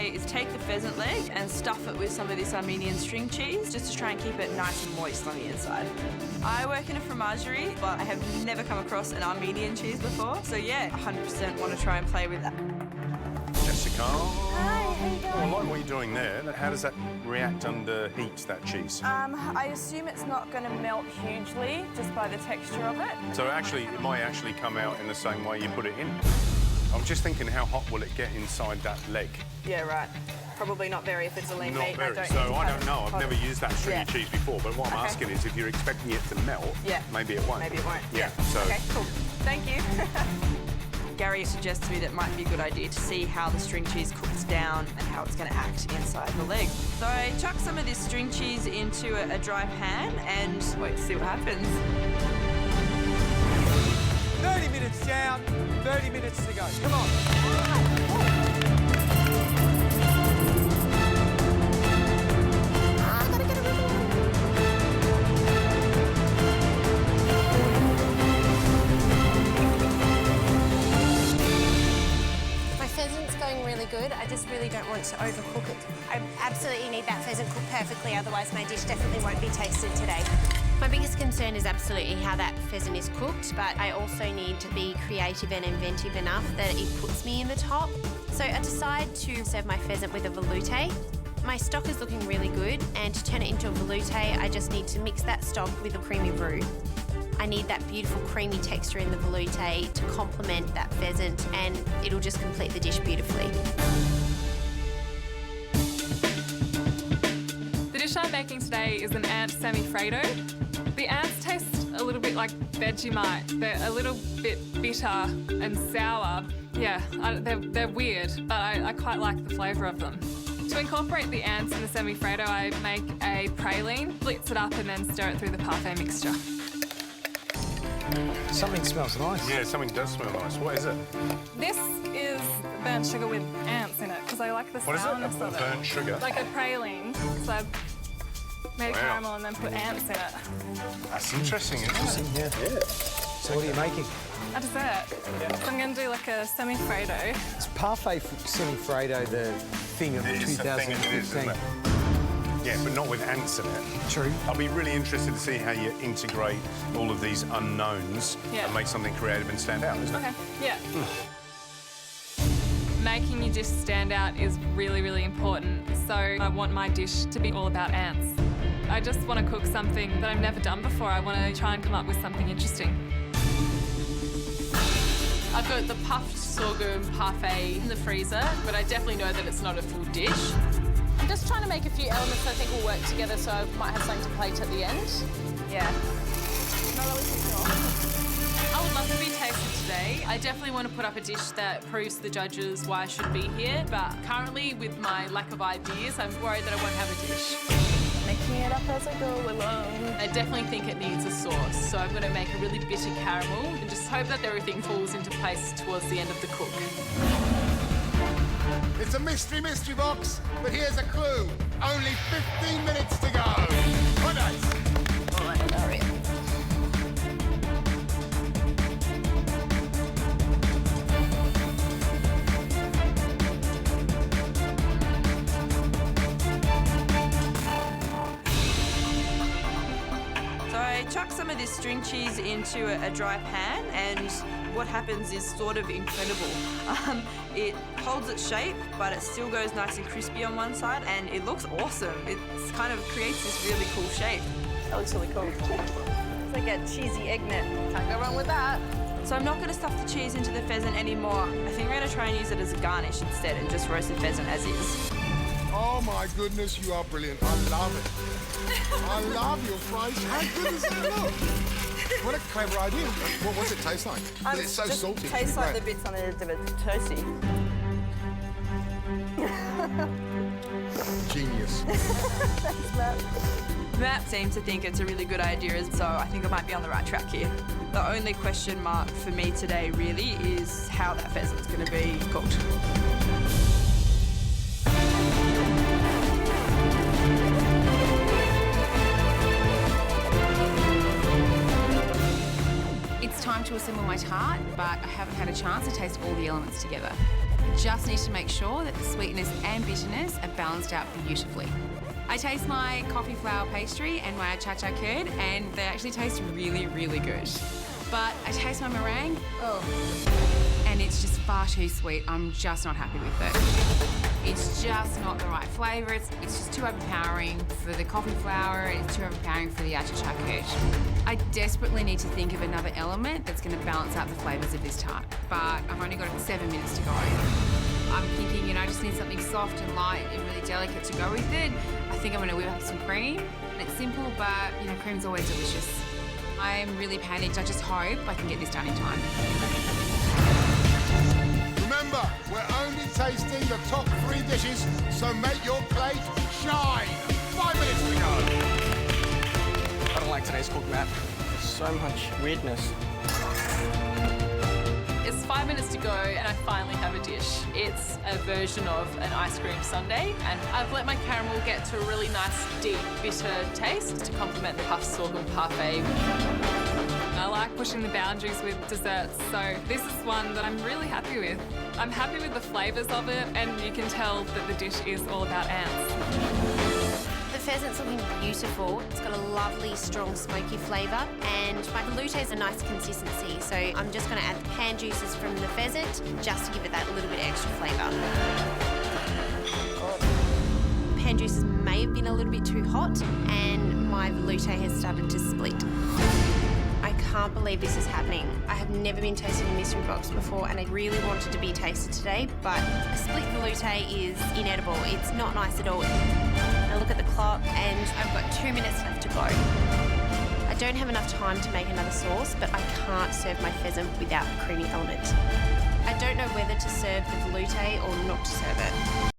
today is take the pheasant leg and stuff it with some of this Armenian string cheese just to try and keep it nice and moist on the inside. I work in a fromagerie, but I have never come across an Armenian cheese before. So yeah, 100% want to try and play with that. Jessica. Hi, how you Oh, I going? like what you're doing there. How does that react under heat, that cheese? I assume it's not going to melt hugely just by the texture of it. So actually, it might actually come out in the same way you put it in. I'm just thinking, how hot will it get inside that leg? Yeah, right. Probably not very if it's a lean Not meat. very. I don't know. I've never used that stringy cheese before, but what I'm Okay. asking is if you're expecting it to melt, maybe it won't. Maybe it won't. Yeah. So. Okay, cool. Thank you. Gary suggests to me that it might be a good idea to see how the string cheese cooks down and how it's going to act inside the leg. So I chuck some of this string cheese into a dry pan and wait to see what happens. 30 minutes down, 30 minutes to go. Come on. My pheasant's going really good. I just really don't want to overcook it. I absolutely need that pheasant cooked perfectly, otherwise my dish definitely won't be tasted today. My biggest concern is absolutely how that pheasant is cooked, but I also need to be creative and inventive enough that it puts me in the top. So I decide to serve my pheasant with a velouté. My stock is looking really good, and to turn it into a velouté, I just need to mix that stock with a creamy roux. I need that beautiful creamy texture in the velouté to complement that pheasant, and it'll just complete the dish beautifully. The dish I'm making today is an ant semi-Fredo. The ants taste a little bit like Vegemite. They're a little bit bitter and sour. Yeah, they're weird, but I quite like the flavour of them. To incorporate the ants in the semi-Fredo, I make a praline, blitz it up and then stir it through the parfait mixture. Something smells nice. Yeah, something does smell nice. What is it? This is burnt sugar with ants in it because I like the What is it? sourness of it. Burnt sugar? Like a praline. So I made Wow. caramel and then put ants in it. That's interesting, isn't it? Yeah. So what are you making? A dessert. So I'm going to do like a semi-Fredo. It's parfait semi-Fredo, the thing of It is the thing it is, 2015. isn't it? Yeah, but not with ants in it. True. I'll be really interested to see how you integrate all of these unknowns and make something creative and stand out, isn't it? Okay, yeah. Making your dish stand out is really, really important. So I want my dish to be all about ants. I just want to cook something that I've never done before. I want to try and come up with something interesting. I've got the puffed sorghum parfait in the freezer, but I definitely know that it's not a full dish. I'm just trying to make a few elements I think will work together, so I might have something to plate at the end. Yeah. Not really too sure. I would love to be tasted today. I definitely want to put up a dish that proves to the judges why I should be here, but currently, with my lack of ideas, I'm worried that I won't have a dish. Making it up as I go along. I definitely think it needs a sauce, so I'm going to make a really bitter caramel and just hope that everything falls into place towards the end of the cook. It's a mystery box, but here's a clue. Only 15 minutes to go. What nice. Oh, I know it. So I chuck some of this string cheese into a dry pan and what happens is sort of incredible. It holds its shape, but it still goes nice and crispy on one side, and it looks awesome. It kind of creates this really cool shape. That looks really cool. It's like a cheesy egg net. Can't go wrong with that. So I'm not going to stuff the cheese into the pheasant anymore. I think we're going to try and use it as a garnish instead and just roast the pheasant as is. Oh my goodness, you are brilliant. I love it. I love your fries. How good does that look? What a clever idea. What's it taste like? It's so just salty. Tastes like the bits on the end of a toasty. Genius. Thanks, Matt. Matt seems to think it's a really good idea, so I think I might be on the right track here. The only question mark for me today really is how that pheasant's going to be cooked. It's time to assemble my tart, but I haven't had a chance to taste all the elements together. Just need to make sure that the sweetness and bitterness are balanced out beautifully. I taste my coffee flour pastry and my achacha curd, and they actually taste really, really good. But I taste my meringue, and it's just far too sweet. I'm just not happy with it. It's just not the right flavour. It's just too overpowering for the coffee flour. It's too overpowering for the achacha curd. I desperately need to think of another element that's going to balance out the flavours of this tart, but I've only got 7 minutes to go. I'm thinking, I just need something soft and light and really delicate to go with it. I think I'm going to whip up some cream. It's simple, but, cream's always delicious. I'm really panicked. I just hope I can get this done in time. Remember, we're only tasting the top 3 dishes, so make your plate shine. 5 minutes to go. I don't like today's cook, Matt. There's so much weirdness. It's 5 minutes to go and I finally have a dish. It's a version of an ice cream sundae, and I've let my caramel get to a really nice, deep, bitter taste to complement the puffed sorghum parfait. I like pushing the boundaries with desserts, so this is one that I'm really happy with. I'm happy with the flavours of it, and you can tell that the dish is all about ants. The pheasant's looking beautiful. It's got a lovely, strong, smoky flavour, and my veloute's a nice consistency, so I'm just going to add the pan juices from the pheasant just to give it that little bit extra flavour. Pan juices may have been a little bit too hot, and my veloute has started to split. I can't believe this is happening. I have never been tasting a mystery box before, and I really wanted to be tasted today, but a split veloute is inedible. It's not nice at all. I look at the clock and I've got 2 minutes left to go. I don't have enough time to make another sauce, but I can't serve my pheasant without the creamy element. I don't know whether to serve the veloute or not to serve it.